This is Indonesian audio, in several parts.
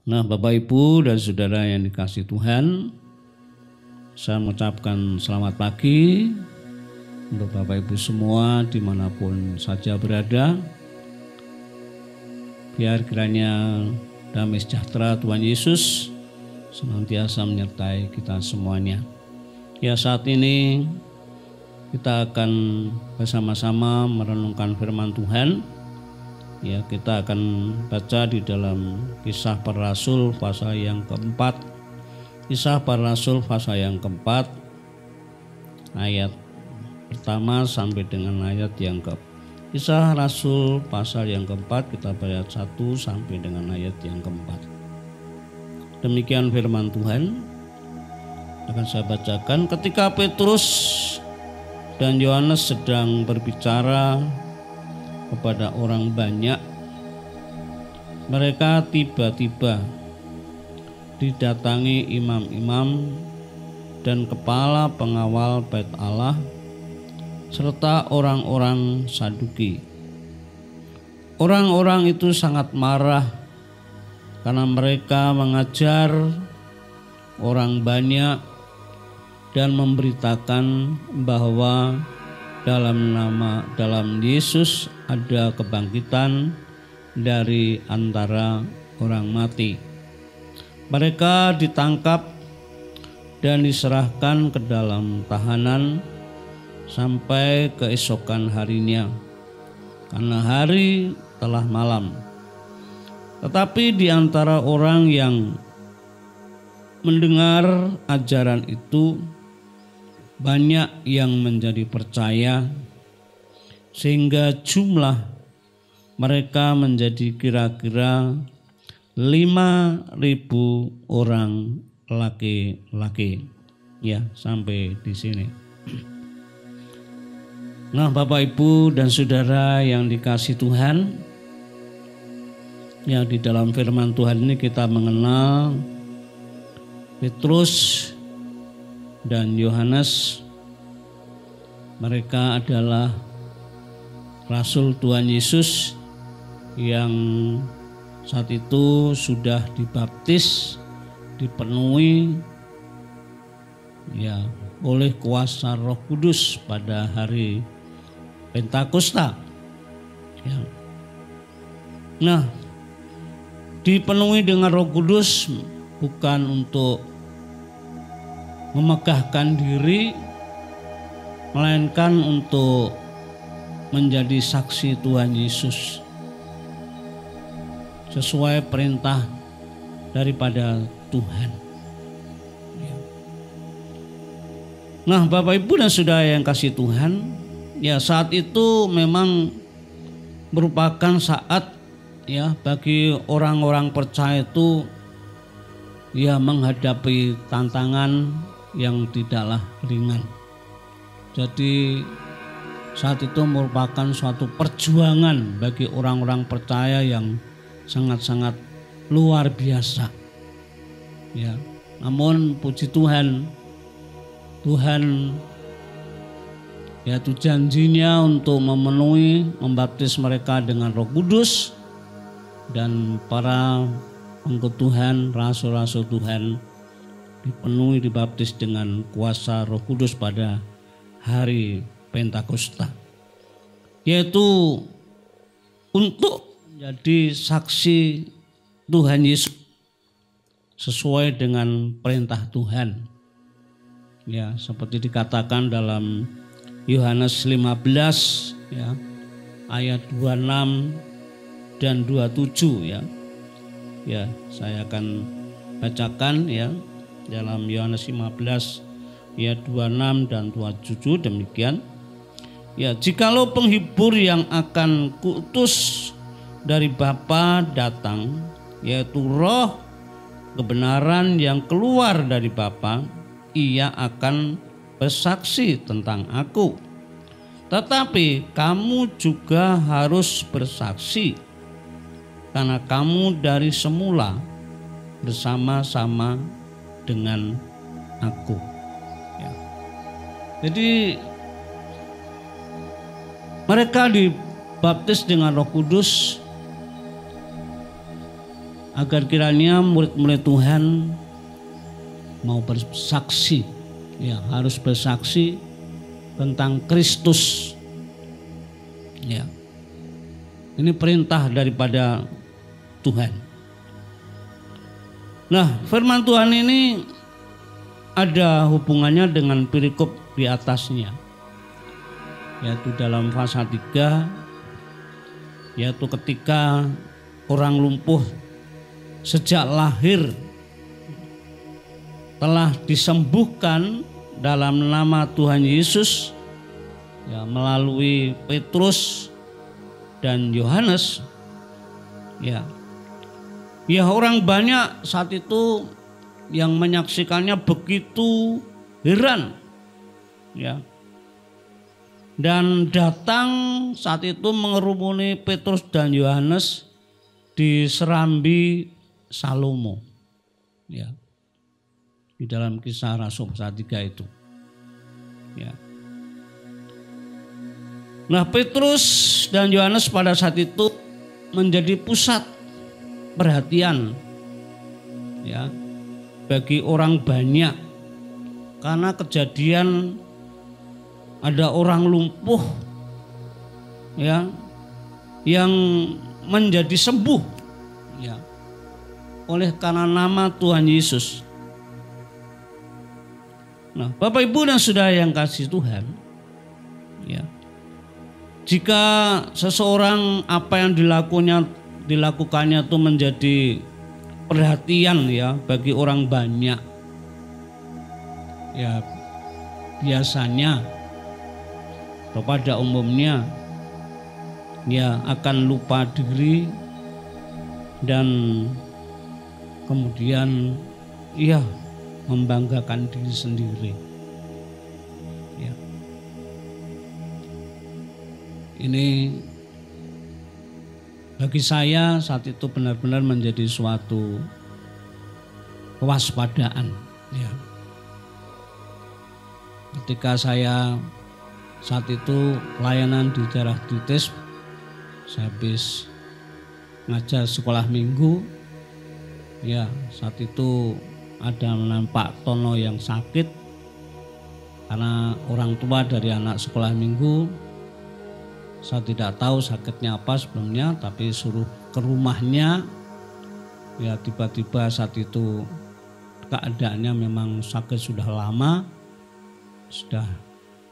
Nah, Bapak Ibu dan Saudara yang dikasihi Tuhan, saya mengucapkan selamat pagi untuk Bapak Ibu semua dimanapun saja berada. Biar kiranya damai sejahtera Tuhan Yesus senantiasa menyertai kita semuanya. Ya, saat ini kita akan bersama-sama merenungkan firman Tuhan. Ya, kita akan baca di dalam Kisah Para Rasul pasal yang keempat. Kisah Para Rasul pasal yang keempat, ayat pertama sampai dengan ayat yang ke. Kisah Rasul pasal yang keempat, kita baca 1 sampai dengan ayat yang keempat. Demikian firman Tuhan. Akan saya bacakan. Ketika Petrus dan Yohanes sedang berbicara kepada orang banyak, mereka tiba-tiba didatangi imam-imam dan kepala pengawal bait Allah serta orang-orang Saduki. Orang-orang itu sangat marah karena mereka mengajar orang banyak dan memberitakan bahwa dalam Yesus ada kebangkitan dari antara orang mati. Mereka ditangkap dan diserahkan ke dalam tahanan sampai keesokan harinya, karena hari telah malam. Tetapi di antara orang yang mendengar ajaran itu, banyak yang menjadi percaya, sehingga jumlah mereka menjadi kira-kira 5.000 orang laki-laki. Ya, sampai di sini. Nah, Bapak Ibu dan Saudara yang dikasihi Tuhan, ya, di dalam firman Tuhan ini kita mengenal Petrus dan Yohanes. Mereka adalah Rasul Tuhan Yesus yang saat itu sudah dibaptis, dipenuhi ya oleh kuasa Roh Kudus pada hari Pentakosta. Ya. Nah, dipenuhi dengan Roh Kudus bukan untuk memegahkan diri, melainkan untuk menjadi saksi Tuhan Yesus sesuai perintah daripada Tuhan. Nah, Bapak Ibu dan Saudara yang kasih Tuhan, ya, saat itu memang merupakan saat ya bagi orang-orang percaya itu ya menghadapi tantangan yang tidaklah ringan. Jadi saat itu merupakan suatu perjuangan bagi orang-orang percaya yang sangat-sangat luar biasa. Ya, namun puji Tuhan, Tuhan yaitu janjinya untuk memenuhi, membaptis mereka dengan Roh Kudus, dan para pengikut Tuhan, rasul-rasul Tuhan dipenuhi, dibaptis dengan kuasa Roh Kudus pada hari Pentakosta, yaitu untuk menjadi saksi Tuhan Yesus sesuai dengan perintah Tuhan. Ya, seperti dikatakan dalam Yohanes 15 ya, ayat 26 dan 27 ya. Ya, saya akan bacakan ya. Dalam Yohanes 15 ayat 26 dan 27 demikian. Ya, jikalau penghibur yang akan kuutus dari Bapa datang, yaitu Roh kebenaran yang keluar dari Bapa, ia akan bersaksi tentang aku. Tetapi kamu juga harus bersaksi, karena kamu dari semula bersama-sama dengan aku. Ya. Jadi mereka dibaptis dengan Roh Kudus agar kiranya murid-murid Tuhan mau bersaksi, ya harus bersaksi tentang Kristus. Ya, ini perintah daripada Tuhan. Nah, firman Tuhan ini ada hubungannya dengan perikop di atasnya, yaitu dalam pasal 3, yaitu ketika orang lumpuh sejak lahir telah disembuhkan dalam nama Tuhan Yesus, ya melalui Petrus dan Yohanes. Ya orang banyak saat itu yang menyaksikannya begitu heran, ya, dan datang saat itu mengerumuni Petrus dan Yohanes di Serambi Salomo, ya, di dalam Kisah Rasul pasal 3 itu, ya. Nah, Petrus dan Yohanes pada saat itu menjadi pusat perhatian, ya, bagi orang banyak, karena kejadian ada orang lumpuh, ya, yang menjadi sembuh, ya, oleh karena nama Tuhan Yesus. Nah, Bapak Ibu dan Saudara yang kasih Tuhan, ya, jika seseorang apa yang dilakukannya itu menjadi perhatian, ya, bagi orang banyak, ya, biasanya atau pada umumnya ya akan lupa diri dan kemudian ya membanggakan diri sendiri. Ya. Ini bagi saya saat itu benar-benar menjadi suatu kewaspadaan. Ya. Ketika saya saat itu pelayanan di daerah Dites, saya habis ngajar sekolah minggu. Ya, saat itu ada Pak Tono yang sakit karena orang tua dari anak sekolah minggu. Saya tidak tahu sakitnya apa sebelumnya, tapi suruh ke rumahnya. Ya, tiba-tiba saat itu keadaannya memang sakit sudah lama, sudah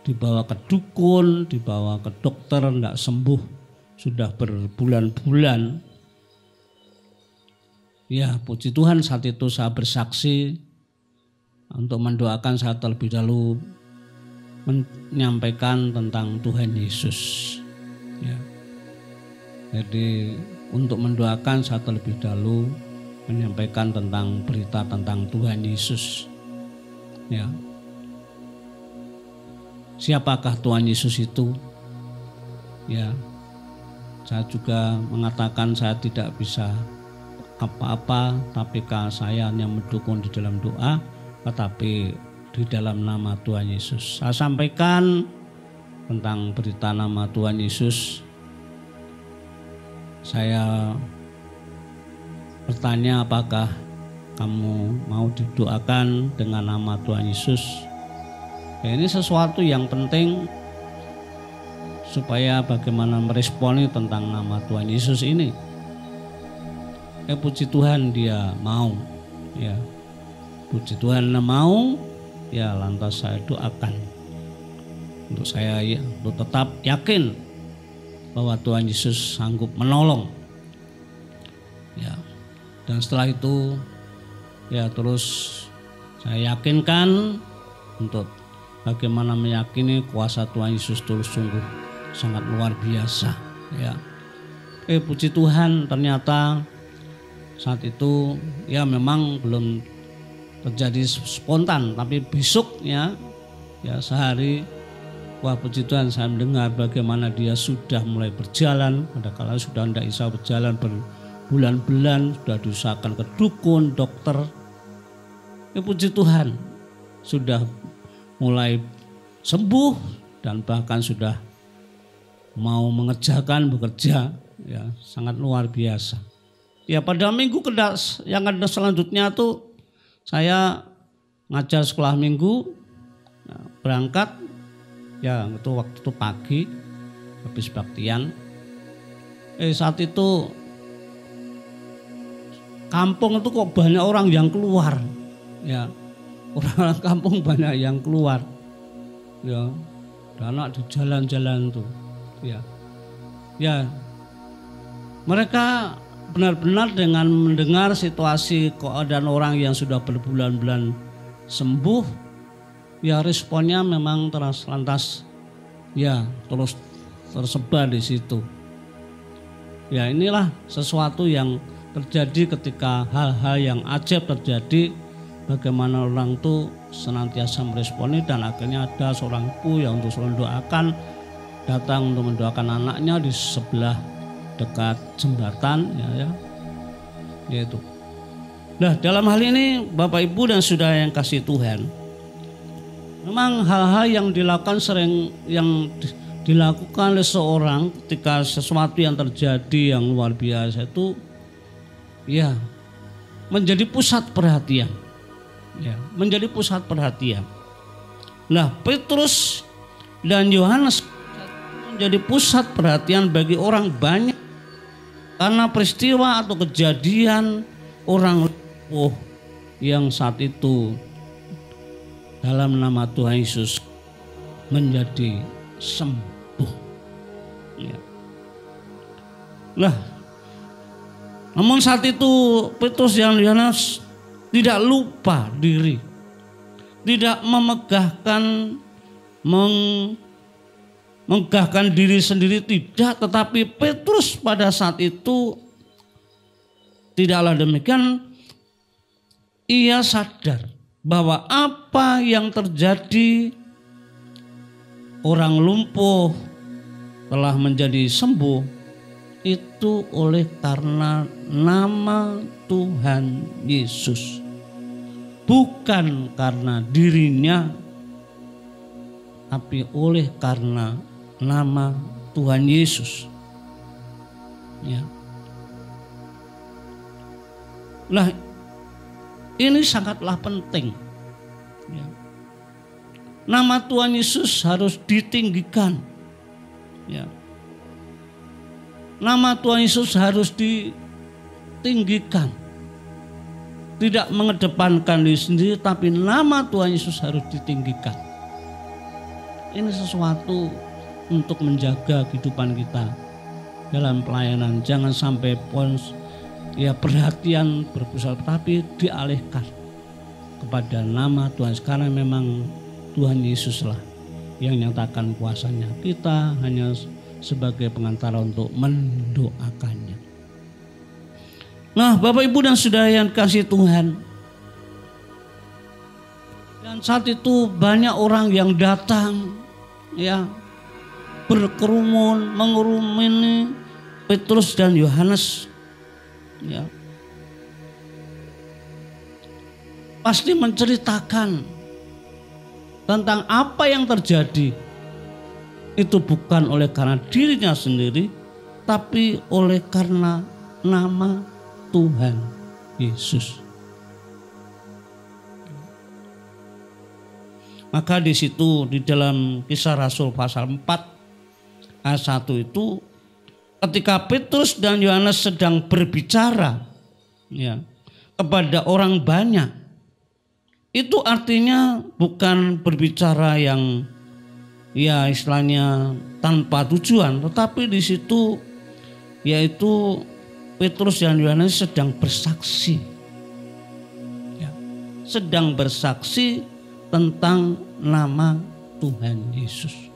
dibawa ke dukun, dibawa ke dokter, tidak sembuh, sudah berbulan-bulan. Ya, puji Tuhan saat itu saya bersaksi untuk mendoakan, saya terlebih dahulu menyampaikan tentang Tuhan Yesus. Ya. Jadi untuk mendoakan saya terlebih dahulu menyampaikan tentang berita tentang Tuhan Yesus. Ya. Siapakah Tuhan Yesus itu? Ya. Saya juga mengatakan saya tidak bisa apa-apa, tapi saya hanya mendukung di dalam doa, tetapi di dalam nama Tuhan Yesus. Saya sampaikan tentang berita nama Tuhan Yesus. Saya bertanya, apakah kamu mau didoakan dengan nama Tuhan Yesus? Ya, ini sesuatu yang penting supaya bagaimana meresponi tentang nama Tuhan Yesus ini. Puji Tuhan dia mau, ya, puji Tuhan mau, ya, lantas saya doakan untuk saya, ya, untuk tetap yakin bahwa Tuhan Yesus sanggup menolong, ya. Dan setelah itu, ya, terus saya yakinkan untuk bagaimana meyakini kuasa Tuhan Yesus terus sungguh sangat luar biasa, ya. Puji Tuhan, ternyata saat itu ya memang belum terjadi spontan, tapi besoknya, ya, sehari, wah, puji Tuhan, saya mendengar bagaimana dia sudah mulai berjalan. Padahal sudah tidak bisa berjalan berbulan-bulan, sudah diusahakan ke dukun, dokter. Puji Tuhan, sudah mulai sembuh dan bahkan sudah mau mengerjakan bekerja, ya, sangat luar biasa. Ya pada minggu yang ada selanjutnya tuh saya ngajar sekolah minggu, berangkat ya itu waktu itu pagi habis baktian. Saat itu kampung itu kok banyak orang yang keluar, ya orang kampung banyak yang keluar, ya anak di jalan-jalan tuh, ya mereka benar-benar dengan mendengar situasi keadaan orang yang sudah berbulan-bulan sembuh, ya responnya memang lantas ya terus tersebar di situ. Ya inilah sesuatu yang terjadi ketika hal-hal yang ajaib terjadi, bagaimana orang itu senantiasa meresponi dan akhirnya ada seorang ibu yang untuk selalu mendoakan, datang untuk mendoakan anaknya di sebelah dekat jembatan yaitu. Nah dalam hal ini Bapak Ibu dan Saudara yang kasih Tuhan, memang hal-hal yang dilakukan dilakukan oleh seorang ketika sesuatu yang terjadi yang luar biasa itu ya menjadi pusat perhatian, menjadi pusat perhatian. Nah Petrus dan Yohanes menjadi pusat perhatian bagi orang banyak karena peristiwa atau kejadian orang lumpuh yang saat itu dalam nama Tuhan Yesus menjadi sembuh. Nah, namun saat itu Petrus dan Yohanes tidak lupa diri, tidak megahkan diri sendiri, tidak, tetapi Petrus pada saat itu tidaklah demikian. Ia sadar bahwa apa yang terjadi, orang lumpuh telah menjadi sembuh, itu oleh karena nama Tuhan Yesus, bukan karena dirinya, tapi oleh karena nama Tuhan Yesus. Nah, ini sangatlah penting. Nama Tuhan Yesus harus ditinggikan. Nama Tuhan Yesus harus ditinggikan. Tidak mengedepankan diri sendiri, tapi nama Tuhan Yesus harus ditinggikan. Ini sesuatu untuk menjaga kehidupan kita dalam pelayanan. Jangan sampai perhatian berpusat, tapi dialihkan kepada nama Tuhan. Karena memang Tuhan Yesuslah yang nyatakan kuasanya. Kita hanya sebagai pengantara untuk mendoakannya. Nah, Bapak Ibu dan Saudara yang kasih Tuhan, dan saat itu banyak orang yang datang, berkerumun mengurumuni Petrus dan Yohanes, pasti menceritakan tentang apa yang terjadi. Itu bukan oleh karena dirinya sendiri, tapi oleh karena nama Tuhan Yesus. Maka di situ di dalam Kisah Rasul pasal 4 ayat 1 itu, ketika Petrus dan Yohanes sedang berbicara kepada orang banyak, itu artinya bukan berbicara yang istilahnya tanpa tujuan, tetapi di situ yaitu Petrus dan Yohanes sedang bersaksi, sedang bersaksi tentang nama Tuhan Yesus.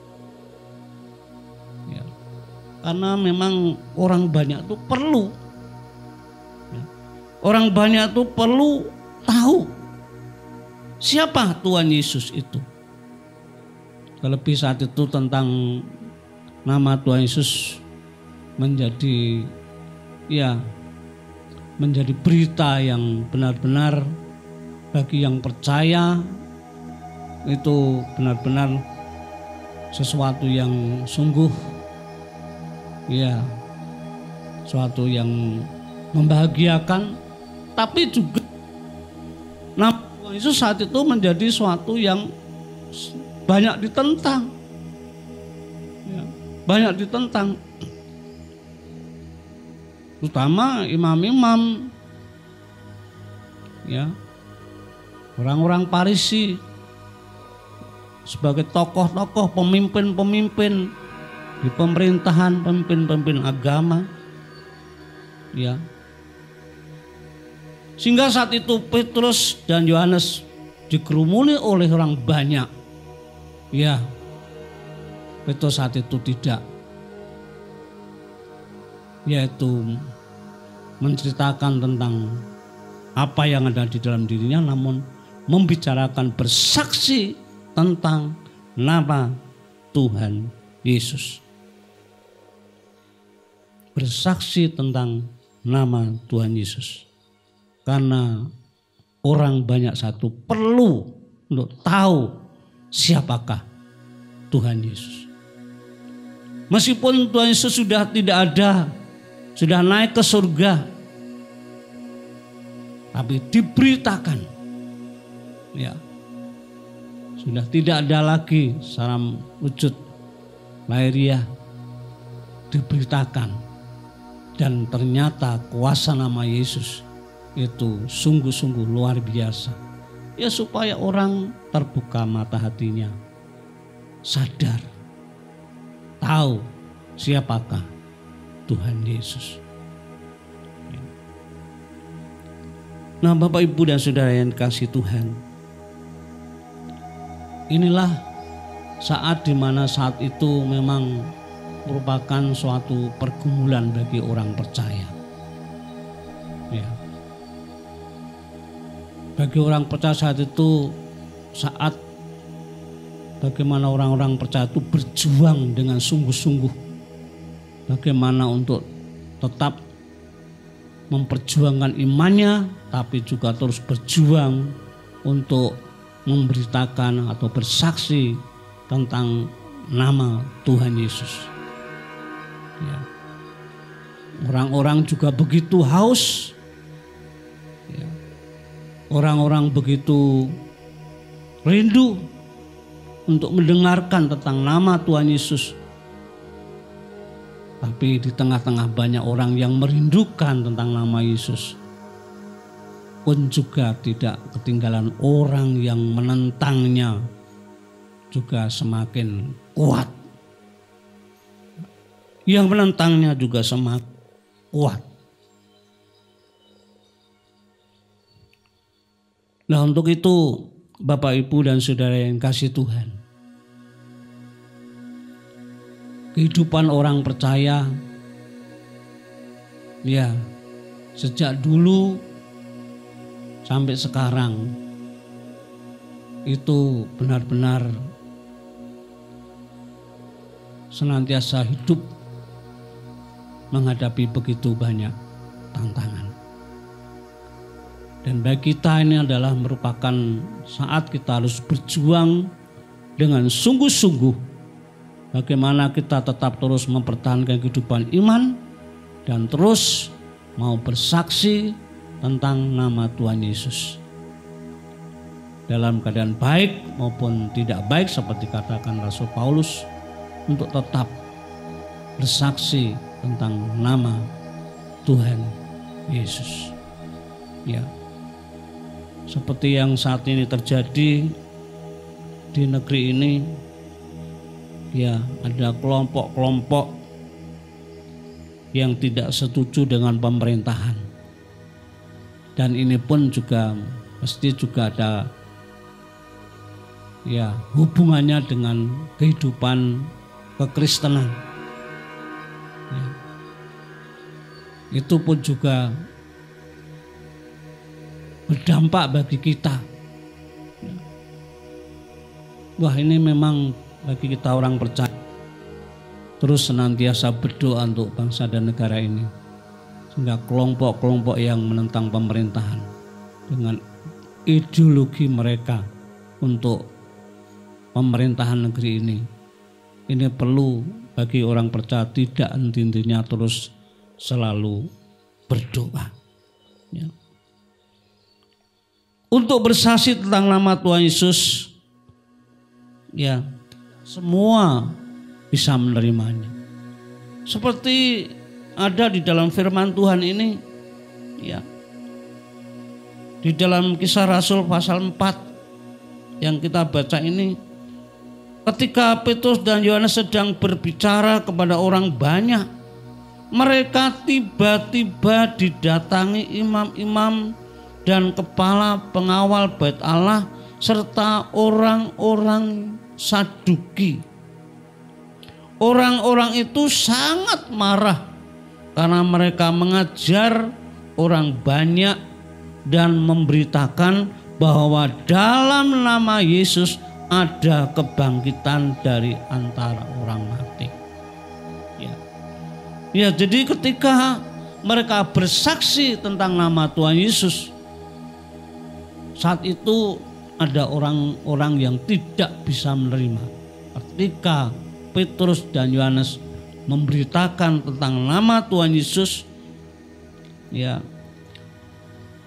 Karena memang orang banyak itu perlu, orang banyak itu perlu tahu siapa Tuhan Yesus itu. Terlebih saat itu tentang nama Tuhan Yesus menjadi berita yang benar-benar bagi yang percaya, itu benar-benar sesuatu yang sungguh, suatu yang membahagiakan, tapi juga nama Tuhan Yesus saat itu menjadi suatu yang banyak ditentang. Ya, banyak ditentang. Terutama imam-imam, ya, orang-orang Farisi, sebagai tokoh-tokoh, pemimpin-pemimpin di pemerintahan, pemimpin-pemimpin agama, ya. Sehingga saat itu Petrus dan Yohanes dikerumuni oleh orang banyak. Ya, Petrus saat itu tidak, yaitu menceritakan tentang apa yang ada di dalam dirinya, namun membicarakan, bersaksi tentang nama Tuhan Yesus. Bersaksi tentang nama Tuhan Yesus. Karena orang banyak satu perlu untuk tahu siapakah Tuhan Yesus. Meskipun Tuhan Yesus sudah tidak ada, sudah naik ke surga, tapi diberitakan, ya, sudah tidak ada lagi secara wujud lahiriah, diberitakan, dan ternyata kuasa nama Yesus itu sungguh-sungguh luar biasa. Ya, supaya orang terbuka mata hatinya, sadar, tahu siapakah Tuhan Yesus. Nah, Bapak, Ibu, dan Saudara yang kasih Tuhan, inilah saat dimana saat itu memang merupakan suatu pergumulan bagi orang percaya. Ya. Bagi orang percaya saat itu, saat bagaimana orang-orang percaya itu berjuang dengan sungguh-sungguh, bagaimana untuk tetap memperjuangkan imannya, tapi juga terus berjuang untuk memberitakan atau bersaksi tentang nama Tuhan Yesus. Ya. Orang-orang juga begitu haus, ya. Orang-orang begitu rindu untuk mendengarkan tentang nama Tuhan Yesus. Tapi di tengah-tengah banyak orang yang merindukan tentang nama Yesus, pun juga tidak ketinggalan orang yang menentangnya juga semakin kuat. Yang menentangnya juga semakin kuat. Nah, untuk itu Bapak, Ibu, dan Saudara yang kasih Tuhan, kehidupan orang percaya, ya, sejak dulu sampai sekarang itu benar-benar senantiasa hidup menghadapi begitu banyak tantangan. Dan bagi kita ini adalah merupakan saat kita harus berjuang dengan sungguh-sungguh, bagaimana kita tetap terus mempertahankan kehidupan iman dan terus mau bersaksi tentang nama Tuhan Yesus. Dalam keadaan baik maupun tidak baik, seperti katakan Rasul Paulus, untuk tetap bersaksi tentang nama Tuhan Yesus. Ya, seperti yang saat ini terjadi di negeri ini, ya, ada kelompok-kelompok yang tidak setuju dengan pemerintahan. Dan ini pun juga pasti juga ada, ya, hubungannya dengan kehidupan kekristenan. Ya. Itu pun juga berdampak bagi kita. Wah, ini memang bagi kita orang percaya terus senantiasa berdoa untuk bangsa dan negara ini, sehingga kelompok-kelompok yang menentang pemerintahan dengan ideologi mereka untuk pemerintahan negeri ini perlu bagi orang percaya tidak henti-hentinya terus selalu berdoa. Ya. Untuk bersaksi tentang nama Tuhan Yesus, ya semua bisa menerimanya. Seperti ada di dalam firman Tuhan ini, ya di dalam Kisah Rasul pasal 4 yang kita baca ini, ketika Petrus dan Yohanes sedang berbicara kepada orang banyak, mereka tiba-tiba didatangi imam-imam dan kepala pengawal bait Allah serta orang-orang Saduki. Orang-orang itu sangat marah karena mereka mengajar orang banyak dan memberitakan bahwa dalam nama Yesus ada kebangkitan dari antara orang mati. Ya, jadi ketika mereka bersaksi tentang nama Tuhan Yesus, saat itu ada orang-orang yang tidak bisa menerima. Ketika Petrus dan Yohanes memberitakan tentang nama Tuhan Yesus, ya,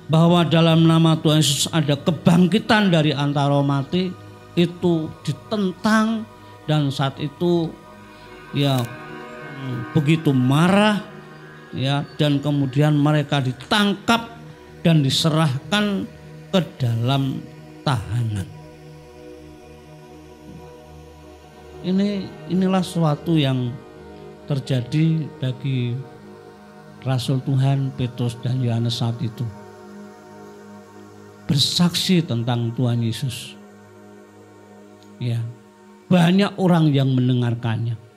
bahwa dalam nama Tuhan Yesus ada kebangkitan dari antara orang mati, itu ditentang, dan saat itu ya begitu marah, ya, dan kemudian mereka ditangkap dan diserahkan ke dalam tahanan. Inilah suatu yang terjadi bagi Rasul Tuhan Petrus dan Yohanes saat itu. Bersaksi tentang Tuhan Yesus. Ya, banyak orang yang mendengarkannya.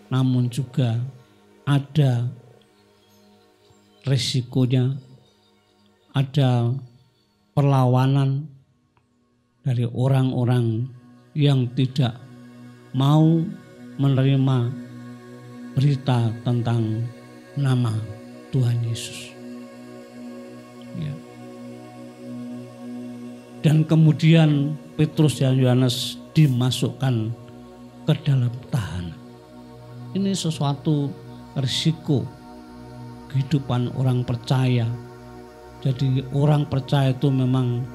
Namun juga ada resikonya, ada perlawanan dari orang-orang yang tidak mau menerima berita tentang nama Tuhan Yesus. Ya. Dan kemudian Petrus dan Yohanes dimasukkan ke dalam tahanan. Ini sesuatu risiko kehidupan orang percaya. Jadi orang percaya itu memang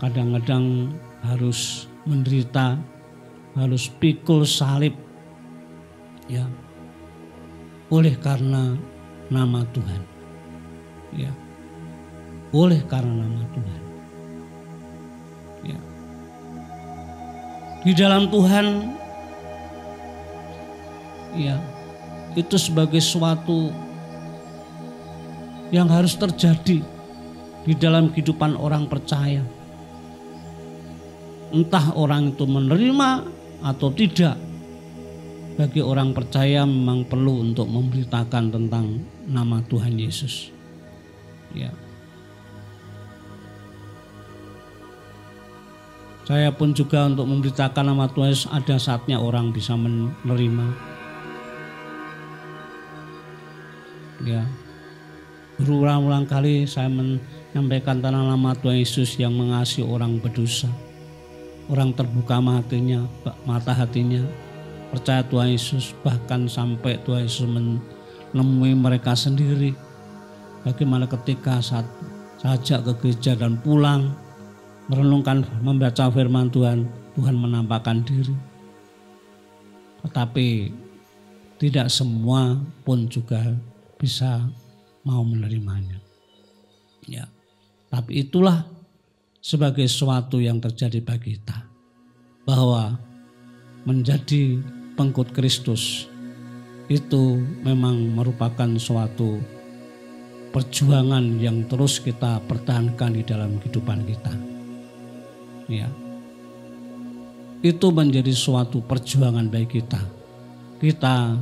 kadang-kadang harus menderita, harus pikul salib, ya, oleh karena nama Tuhan, ya, oleh karena nama Tuhan, ya. Di dalam Tuhan, ya, itu sebagai suatu yang harus terjadi di dalam kehidupan orang percaya. Entah orang itu menerima atau tidak, bagi orang percaya memang perlu untuk memberitakan tentang nama Tuhan Yesus. Ya. Saya pun juga untuk memberitakan nama Tuhan Yesus, ada saatnya orang bisa menerima. Ya. Berulang-ulang kali saya menyampaikan tentang nama Tuhan Yesus yang mengasihi orang berdosa. Orang terbuka mata hatinya, percaya Tuhan Yesus, bahkan sampai Tuhan Yesus menemui mereka sendiri. Bagaimana ketika saat saya ajak ke gereja dan pulang, merenungkan, membaca firman Tuhan, Tuhan menampakkan diri. Tetapi tidak semua pun juga bisa mau menerimanya. Ya, tapi itulah sebagai sesuatu yang terjadi bagi kita, bahwa menjadi pengikut Kristus itu memang merupakan suatu perjuangan yang terus kita pertahankan di dalam kehidupan kita. Ya, itu menjadi suatu perjuangan bagi kita. Kita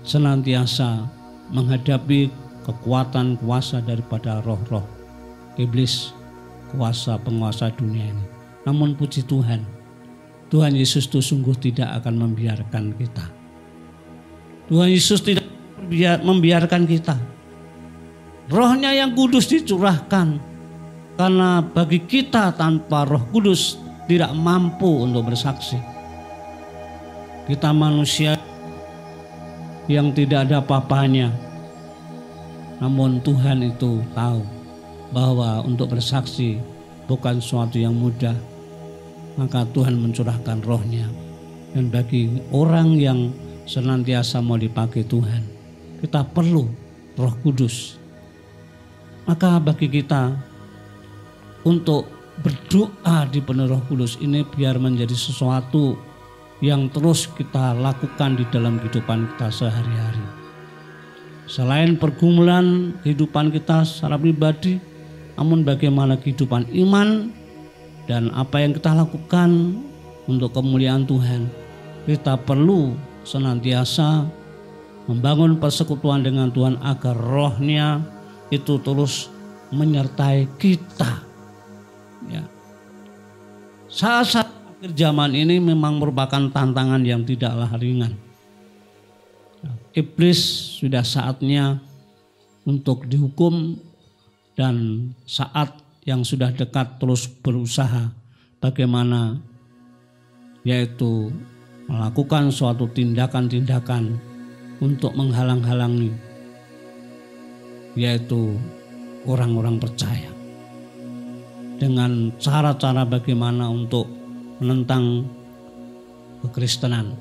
senantiasa menghadapi kekuatan kuasa daripada roh-roh iblis, kuasa penguasa dunia ini. Namun puji Tuhan, Tuhan Yesus itu sungguh tidak akan membiarkan kita. Tuhan Yesus tidak membiarkan kita. Rohnya yang kudus dicurahkan, karena bagi kita tanpa Roh Kudus tidak mampu untuk bersaksi. Kita manusia yang tidak ada apa-apanya, Namun Tuhan itu tahu bahwa untuk bersaksi bukan suatu yang mudah. Maka Tuhan mencurahkan roh-Nya. Dan bagi orang yang senantiasa mau dipakai Tuhan, kita perlu Roh Kudus. Maka bagi kita untuk berdoa di penuh Roh Kudus ini biar menjadi sesuatu yang terus kita lakukan di dalam kehidupan kita sehari-hari. Selain pergumulan kehidupan kita secara pribadi, namun bagaimana kehidupan iman dan apa yang kita lakukan untuk kemuliaan Tuhan. Kita perlu senantiasa membangun persekutuan dengan Tuhan agar roh-Nya itu terus menyertai kita. Ya. Saat-saat akhir zaman ini memang merupakan tantangan yang tidaklah ringan. Iblis sudah saatnya untuk dihukum dan saat yang sudah dekat terus berusaha bagaimana yaitu melakukan suatu tindakan-tindakan untuk menghalang-halangi yaitu orang-orang percaya dengan cara-cara bagaimana untuk menentang kekristenan.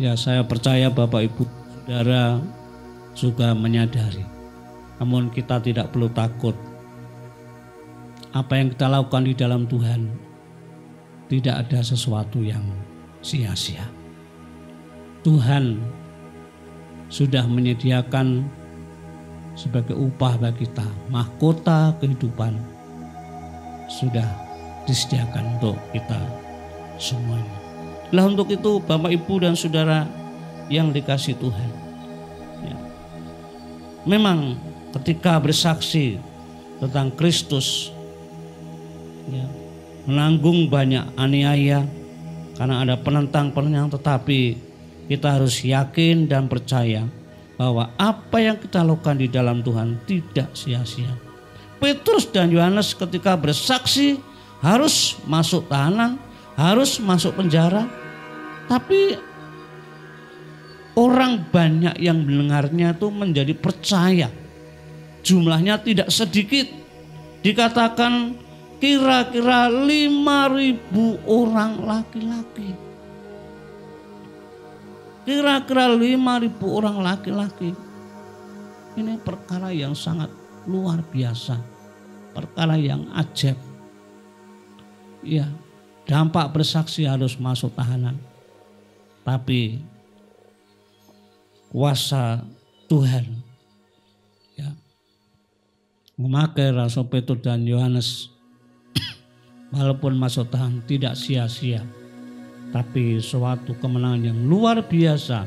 Ya, saya percaya Bapak Ibu Saudara juga menyadari. Namun kita tidak perlu takut. Apa yang kita lakukan di dalam Tuhan tidak ada sesuatu yang sia-sia. Tuhan sudah menyediakan sebagai upah bagi kita mahkota kehidupan sudah disediakan untuk kita semuanya. Lah untuk itu Bapak Ibu dan Saudara yang dikasihi Tuhan, ya, memang ketika bersaksi tentang Kristus, ya, menanggung banyak aniaya karena ada penentang-penentang, tetapi kita harus yakin dan percaya bahwa apa yang kita lakukan di dalam Tuhan tidak sia-sia. Petrus dan Yohanes ketika bersaksi harus masuk tahanan, harus masuk penjara, tapi orang banyak yang mendengarnya itu menjadi percaya. Jumlahnya tidak sedikit. Dikatakan kira-kira 5.000 orang laki-laki. Kira-kira 5.000 orang laki-laki. Ini perkara yang sangat luar biasa. Perkara yang ajaib. Ya, dampak bersaksi harus masuk tahanan. Tapi kuasa Tuhan, ya, memakai Rasul Petrus dan Yohanes walaupun masuk tahanan tidak sia-sia, tapi suatu kemenangan yang luar biasa.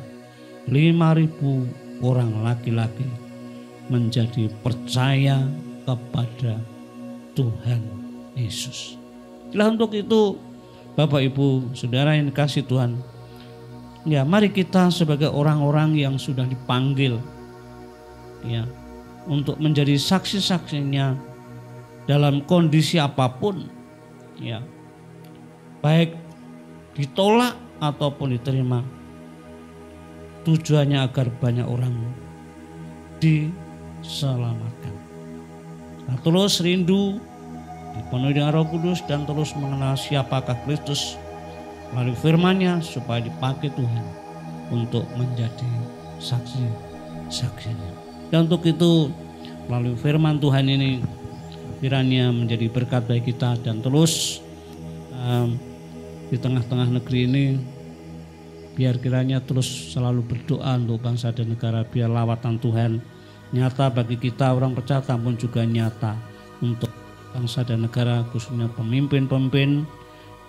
5.000 orang laki-laki menjadi percaya kepada Tuhan Yesus. Nah, untuk itu Bapak Ibu Saudara yang dikasihi Tuhan, ya, mari kita sebagai orang-orang yang sudah dipanggil, ya, untuk menjadi saksi-saksinya dalam kondisi apapun, ya, baik ditolak ataupun diterima, tujuannya agar banyak orang diselamatkan. Nah, terus rindu dipenuhi dengan Roh Kudus dan terus mengenal siapakah Kristus melalui firman-Nya supaya dipakai Tuhan untuk menjadi saksi-saksinya. Dan untuk itu melalui firman Tuhan ini kiranya menjadi berkat bagi kita dan terus di tengah-tengah negeri ini biar kiranya terus selalu berdoa untuk bangsa dan negara, biar lawatan Tuhan nyata bagi kita orang percaya pun juga nyata untuk bangsa dan negara, khususnya pemimpin-pemimpin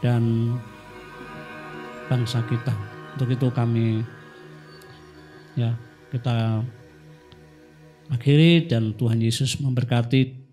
dan bangsa kita. Untuk itu kami, ya, kita akhiri dan Tuhan Yesus memberkati